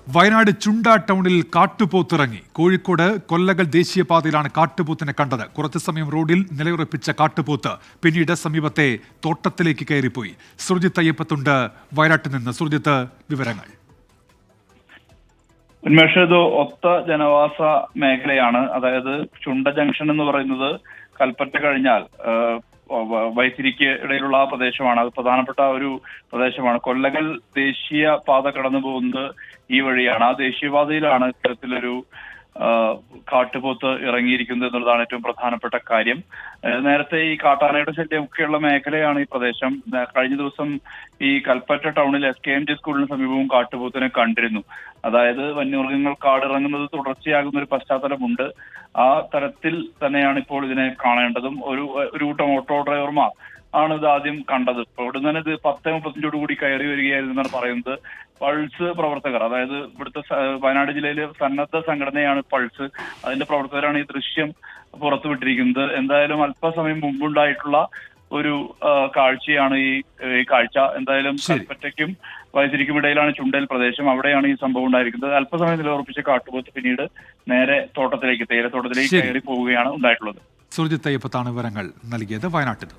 വയനാട് ചുണ്ട ടൗണിൽ കാട്ടുപോത്തിറങ്ങി. കോഴിക്കോട് കൊല്ലകൽ ദേശീയപാതയിലാണ് കാട്ടുപോത്തിനെ കണ്ടത്. കുറച്ചു സമയം റോഡിൽ നിലയുറപ്പിച്ച കാട്ടുപോത്ത് പിന്നീട് സമീപത്തെ തോട്ടത്തിലേക്ക് കയറിപ്പോയി. സുർജിത്ത് അയ്യപ്പത്തുണ്ട് വയനാട്ടിൽ നിന്ന്. സുർജിത്ത്, വിവരങ്ങൾ. ഉന്മേഷ്, ഇത് ഒത്ത ജനവാസ മേഖലയാണ്. അതായത് ചുണ്ട ജംഗ്ഷൻ എന്ന് പറയുന്നത് കൽപ്പറ്റ കഴിഞ്ഞാൽ വൈത്തിരിക്ക് ഇടയിലുള്ള ആ പ്രദേശമാണ്. അത് പ്രധാനപ്പെട്ട ഒരു പ്രദേശമാണ്. കൊല്ലകൽ ദേശീയ പാത കടന്നു പോകുന്നത് ഈ വഴിയാണ്. ആ ദേശീയപാതയിലാണ് ഇത്തരത്തിലൊരു കാട്ടുപോത്ത് ഇറങ്ങിയിരിക്കുന്നത് എന്നുള്ളതാണ് ഏറ്റവും പ്രധാനപ്പെട്ട കാര്യം. നേരത്തെ ഈ കാട്ടാനയുടെ ശല്യമൊക്കെയുള്ള മേഖലയാണ് ഈ പ്രദേശം. കഴിഞ്ഞ ദിവസം ഈ കൽപ്പറ്റ ടൗണിൽ SKMJ സ്കൂളിന് സമീപവും കാട്ടുപോത്തിനെ കണ്ടിരുന്നു. അതായത് വന്യമൃഗങ്ങൾ കാടിറങ്ങുന്നത് തുടർച്ചയാകുന്ന ഒരു പശ്ചാത്തലമുണ്ട്. ആ തരത്തിൽ തന്നെയാണ് ഇപ്പോൾ ഇതിനെ കാണേണ്ടതും. ഒരു കൂട്ടം ഓട്ടോ ഡ്രൈവർമാർ ആണ് ഇത് ആദ്യം കണ്ടത്. ഇവിടെ തന്നെ ഇത് 10:35 കൂടി കയറി വരികയായിരുന്നു എന്നാണ് പറയുന്നത്. പൾസ് പ്രവർത്തകർ, അതായത് ഇവിടുത്തെ വയനാട് ജില്ലയിലെ സന്നദ്ധ സംഘടനയാണ് പൾസ്, അതിന്റെ പ്രവർത്തകരാണ് ഈ ദൃശ്യം പുറത്തുവിട്ടിരിക്കുന്നത്. എന്തായാലും അല്പസമയം മുമ്പുണ്ടായിട്ടുള്ള ഒരു കാഴ്ചയാണ് ഈ കാഴ്ച. എന്തായാലും കൽപ്പറ്റയ്ക്കും വൈത്തിരിക്കും ഇടയിലാണ് ചുണ്ടൽ പ്രദേശം. അവിടെയാണ് ഈ സംഭവം ഉണ്ടായിരിക്കുന്നത്. അല്പസമയം നിലയുറപ്പിച്ച കാട്ടുപോത്ത് പിന്നീട് നേരെ തേയിലത്തോട്ടത്തിലേക്ക് കയറി പോവുകയാണ് ഉണ്ടായിട്ടുള്ളത്. സുർജിത്ത് അയ്യപ്പത്താണ് വിവരങ്ങൾ നൽകിയത് വയനാട്ടിൽ.